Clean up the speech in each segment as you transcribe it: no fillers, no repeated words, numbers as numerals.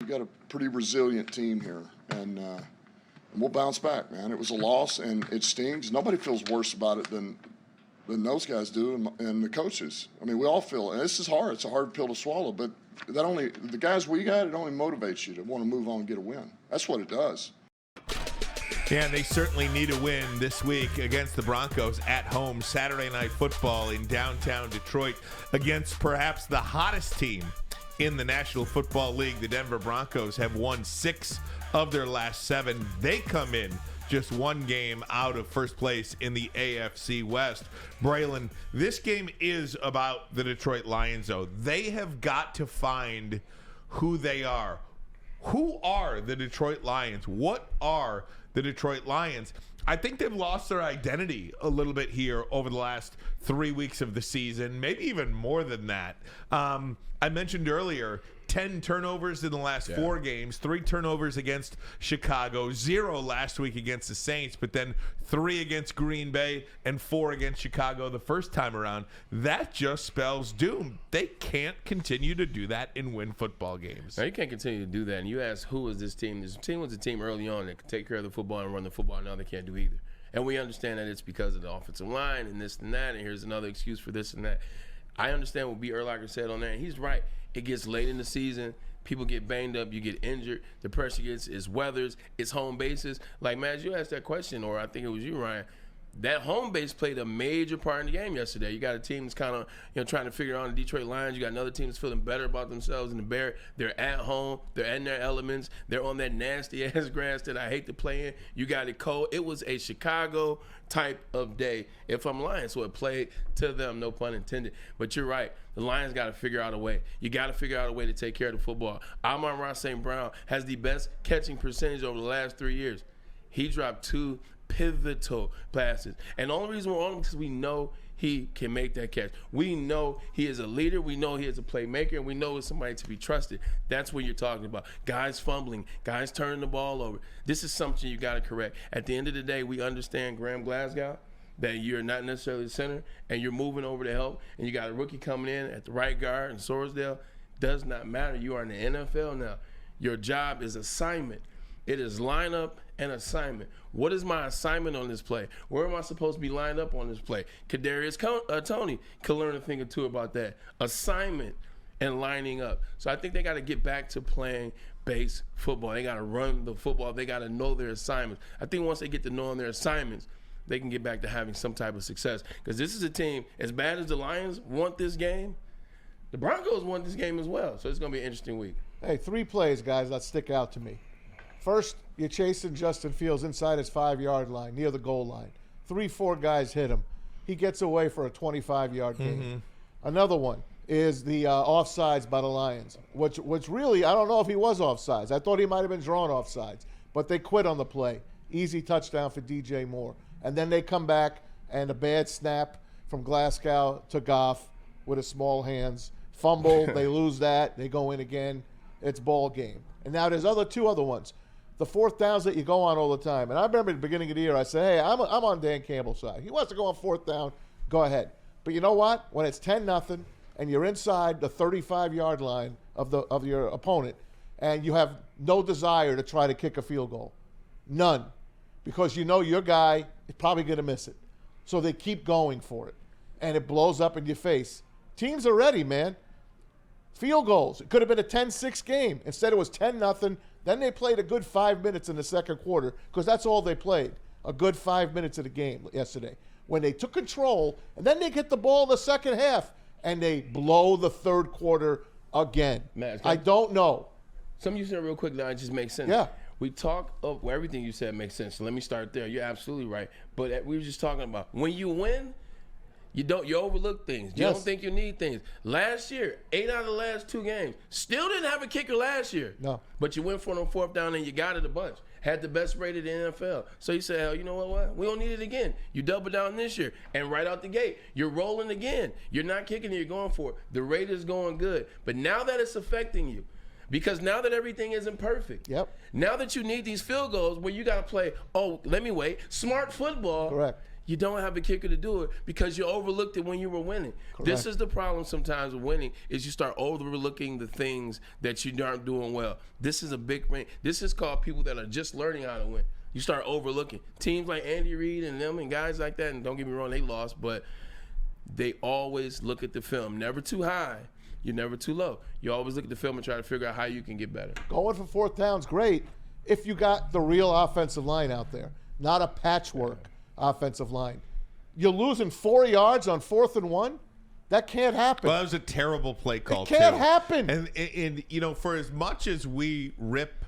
got a pretty resilient team here, and we'll bounce back, man. It was a loss, and it stings. Nobody feels worse about it than those guys do, and the coaches. I mean, we all feel it. And this is hard. It's a hard pill to swallow, but the guys we got, it only motivates you to want to move on and get a win. That's what it does. Yeah, they certainly need a win this week against the Broncos at home. Saturday Night Football in downtown Detroit against perhaps the hottest team in the National Football League. The Denver Broncos have won 6 of their last 7. They come in just 1 game out of first place in the AFC West. Braylon, this game is about the Detroit Lions, though. They have got to find who they are. Who are the Detroit Lions? What are the Detroit Lions? I think they've lost their identity a little bit here over the last 3 weeks of the season, maybe even more than that. I mentioned earlier, 10 turnovers in the last 4 games, 3 turnovers against Chicago, 0 last week against the Saints, but then 3 against Green Bay and 4 against Chicago the first time around. That just spells doom. They can't continue to do that and win football games. No, you can't continue to do that. And you ask, who is this team? This team was a team early on that could take care of the football and run the football. Now they can't do either. And we understand that it's because of the offensive line and this and that, and here's another excuse for this and that. I understand what B. Urlacher said on that, and he's right. It gets late in the season. People get banged up. You get injured. The pressure it's weathers. It's home bases. Like, man, as you asked that question, or I think it was you, Ryan, that home base played a major part in the game yesterday. You got a team that's kind of trying to figure out the Detroit Lions. You got another team that's feeling better about themselves in the Bears. They're at home. They're in their elements. They're on that nasty-ass grass that I hate to play in. You got it cold. It was a Chicago type of day, if I'm lying. So it played to them, no pun intended. But you're right. The Lions got to figure out a way. You got to figure out a way to take care of the football. Amon-Ra St. Brown has the best catching percentage over the last 3 years. He dropped 2 pivotal passes. And the only reason we're on him is because we know he can make that catch. We know he is a leader. We know he is a playmaker. And we know he's somebody to be trusted. That's what you're talking about. Guys fumbling. Guys turning the ball over. This is something you got to correct. At the end of the day, we understand Graham Glasgow, that you're not necessarily the center, and you're moving over to help, and you got a rookie coming in at the right guard in Sorsdale. Does not matter. You are in the NFL now. Your job is assignment. It is lineup and assignment. What is my assignment on this play? Where am I supposed to be lined up on this play? Kadarius Toney could learn a thing or two about that. Assignment and lining up. So I think they got to get back to playing base football. They got to run the football. They got to know their assignments. I think once they get to knowing their assignments, they can get back to having some type of success. Because this is a team, as bad as the Lions want this game, the Broncos want this game as well. So it's going to be an interesting week. Hey, 3 plays, guys, that stick out to me. First, you're chasing Justin Fields inside his 5-yard line, near the goal line. 3-4 guys hit him. He gets away for a 25-yard gain. Another one is the offsides by the Lions, which really, I don't know if he was offsides. I thought he might have been drawn offsides, but they quit on the play. Easy touchdown for DJ Moore. And then they come back, and a bad snap from Glasgow to Goff with his small hands. Fumble, they lose that, they go in again. It's ball game. And now there's 2 other ones. The 4th downs that you go on all the time. And I remember at the beginning of the year, I said, hey, I'm on Dan Campbell's side. He wants to go on 4th down, go ahead. But you know what? When it's 10-0 and you're inside the 35-yard line of your opponent and you have no desire to try to kick a field goal, none, because you know your guy is probably going to miss it. So they keep going for it, and it blows up in your face. Teams are ready, man. Field goals. It could have been a 10-6 game. Instead, it was 10-0. Then they played a good 5 minutes in the second quarter because that's all they played, a good 5 minutes of the game yesterday. When they took control, and then they get the ball in the second half, and they blow the third quarter again. Matt, I don't know. Something you said real quick now, it just makes sense. Yeah. We talk of everything you said makes sense. So let me start there. You're absolutely right. But we were just talking about when you win, you overlook things. You don't think you need things. Last year, 8 out of the last 2 games, still didn't have a kicker last year. No. But you went for it on 4th down and you got it a bunch. Had the best rated in the NFL. So you said, hell, you know what? We don't need it again. You double down this year. And right out the gate, you're rolling again. You're not kicking it, you're going for it. The rate is going good. But now that it's affecting you, because now that everything isn't perfect, now that you need these field goals where you got to play, let me wait, smart football. Correct. You don't have a kicker to do it because you overlooked it when you were winning. This is the problem sometimes with winning is you start overlooking the things that you aren't doing well. This is a big thing. This is called people that are just learning how to win. You start overlooking. Teams like Andy Reid and them and guys like that, and don't get me wrong, they lost, but they always look at the film. Never too high. You're never too low. You always look at the film and try to figure out how you can get better. Going for fourth down's great if you got the real offensive line out there, not a patchwork offensive line. You're losing 4 yards on 4th and 1? That can't happen. Well, that was a terrible play call, It can't happen. And you know, for as much as we rip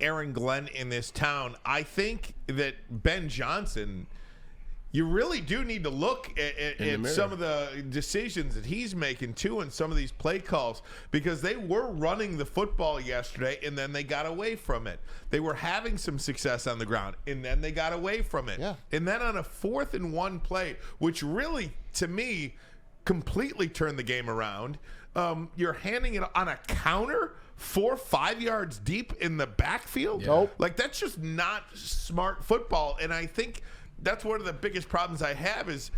Aaron Glenn in this town, I think that Ben Johnson, you really do need to look at some of the decisions that he's making, too, and some of these play calls, because they were running the football yesterday, and then they got away from it. They were having some success on the ground, and then they got away from it. Yeah. And then on a 4th and 1 play, which really, to me, completely turned the game around, you're handing it on a counter 4-5 yards deep in the backfield. Nope. Like, that's just not smart football, and I think that's one of the biggest problems I have is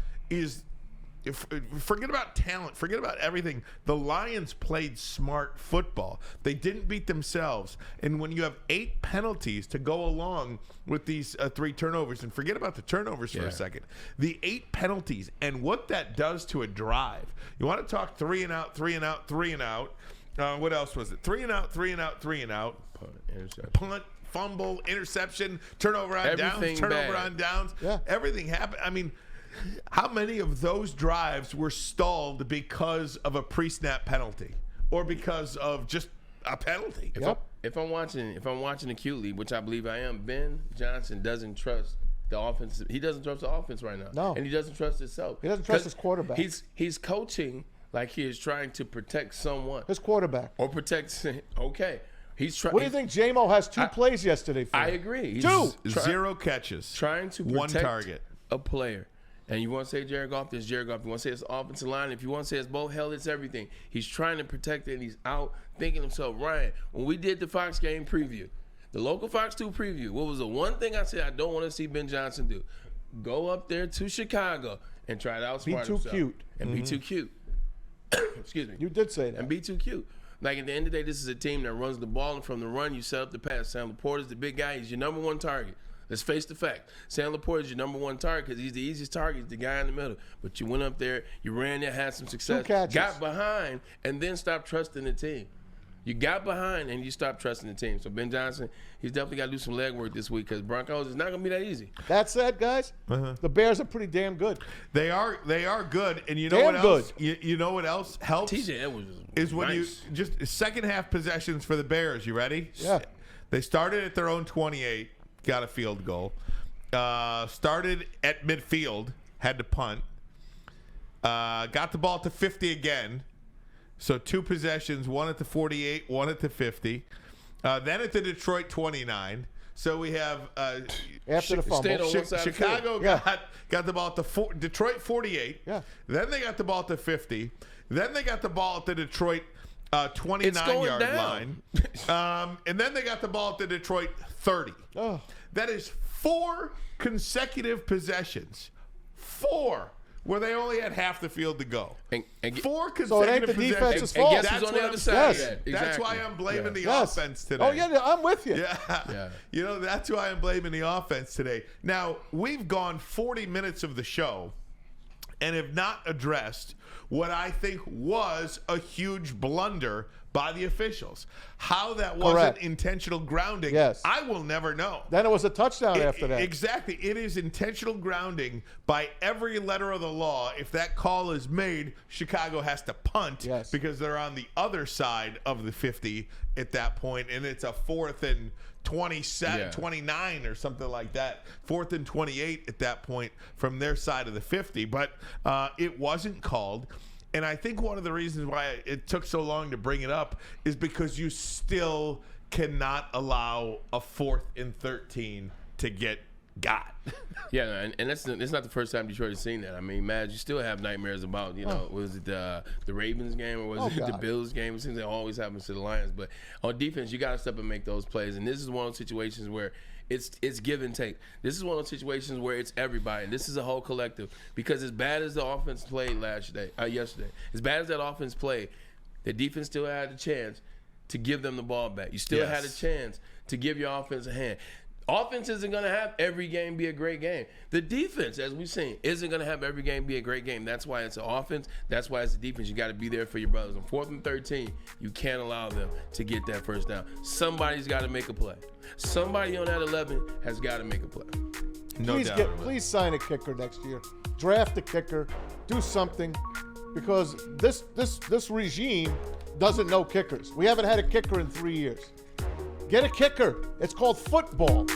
forget about talent, forget about everything. The Lions played smart football. They didn't beat themselves. And when you have 8 penalties to go along with these 3 turnovers, and forget about the turnovers for a second, the 8 penalties and what that does to a drive. You want to talk 3 and out, 3 and out, 3 and out. What else was it? 3 and out, 3 and out, 3 and out. Punt, fumble, interception, turnover on downs, turnover on downs. Yeah. Everything happened. I mean, how many of those drives were stalled because of a pre-snap penalty or because of just a penalty? If I'm watching acutely, which I believe I am, Ben Johnson doesn't trust the offense. He doesn't trust the offense right now. No. And he doesn't trust himself. He doesn't trust his quarterback. He's coaching like he is trying to protect someone. His quarterback. Or protect. Okay. He's trying. What do you think J-Mo has 2 plays yesterday for? I agree. He's 2. 0 catches. Trying to protect 1 target. A player. And you want to say Jared Goff, there's Jared Goff. You want to say it's offensive line. If you want to say it's both, hell, it's everything. He's trying to protect it, and he's out thinking himself, Ryan, when we did the Fox game preview, the local Fox 2 preview, what was the one thing I said I don't want to see Ben Johnson do? Go up there to Chicago and try to outsmart himself. Be too cute. And be too cute. Excuse me. You did say that. And be too cute. Like, at the end of the day, this is a team that runs the ball, and from the run, you set up the pass. Sam Laporta's the big guy. He's your number 1 target. Let's face the fact. Sam Laporta is your number 1 target because he's the easiest target. He's the guy in the middle. But you went up there, you ran there, had some success, 2 catches. got behind, and then stopped trusting the team. You got behind, and you stopped trusting the team. So Ben Johnson, he's definitely got to do some legwork this week because Broncos is not going to be that easy. That said, guys, the Bears are pretty damn good. They are good, and you know Damn what else? You know what else helps? TJ Edwards is when nice. you just second half possessions for the Bears. You ready? Yeah. They started at their own 28, got a field goal. Started at midfield, had to punt. Got the ball to 50 again. So 2 possessions, 1 at the 48, 1 at the 50. Then at the Detroit 29. So we have After the fumble. stayed on one side of the Chicago field. got the ball at the Detroit 48. Yeah. Then they got the ball at the 50. Then they got the ball at the Detroit It's 29-yard going line. And then they got the ball at the Detroit 30. Oh. That is 4 consecutive possessions. 4. Where they only had half the field to go. And 4 consecutive So it ain't the possessions. defense's And fault. guess That's who's on what the I'm other side saying. of that? That's Exactly. why I'm blaming the Yes. offense today. Oh, yeah, I'm with you. Yeah. You know, that's why I'm blaming the offense today. Now, we've gone 40 minutes of the show and have not addressed what I think was a huge blunder by the officials. How that wasn't Correct. intentional grounding, Yes. I will never know. Then it was a touchdown after that. Exactly. It is intentional grounding by every letter of the law. If that call is made, Chicago has to punt Yes. because they're on the other side of the 50 at that point, and it's a 4th and 27, 29 or something like that. 4th and 28 at that point from their side of the 50. But it wasn't called. And I think one of the reasons why it took so long to bring it up is because you still cannot allow a 4th and 13 to get got. Yeah, and it's not the first time Detroit has seen that. I mean, Maz, you still have nightmares about, was it the Ravens game or was it the Bills game? It seems that always happens to the Lions. But on defense, you got to step and make those plays. And this is one of those situations where it's give and take. This is one of those situations where it's everybody. This is a whole collective. Because as bad as the offense played yesterday, as bad as that offense played, the defense still had a chance to give them the ball back. You still had a chance to give your offense a hand. Offense isn't going to have every game be a great game. The defense, as we've seen, isn't going to have every game be a great game. That's why it's an offense. That's why it's a defense. You got to be there for your brothers. On 4th and 13, you can't allow them to get that first down. Somebody's got to make a play. Somebody on that 11 has got to make a play. No doubt. Please sign a kicker next year. Draft a kicker. Do something, because this regime doesn't know kickers. We haven't had a kicker in 3 years. Get a kicker. It's called football.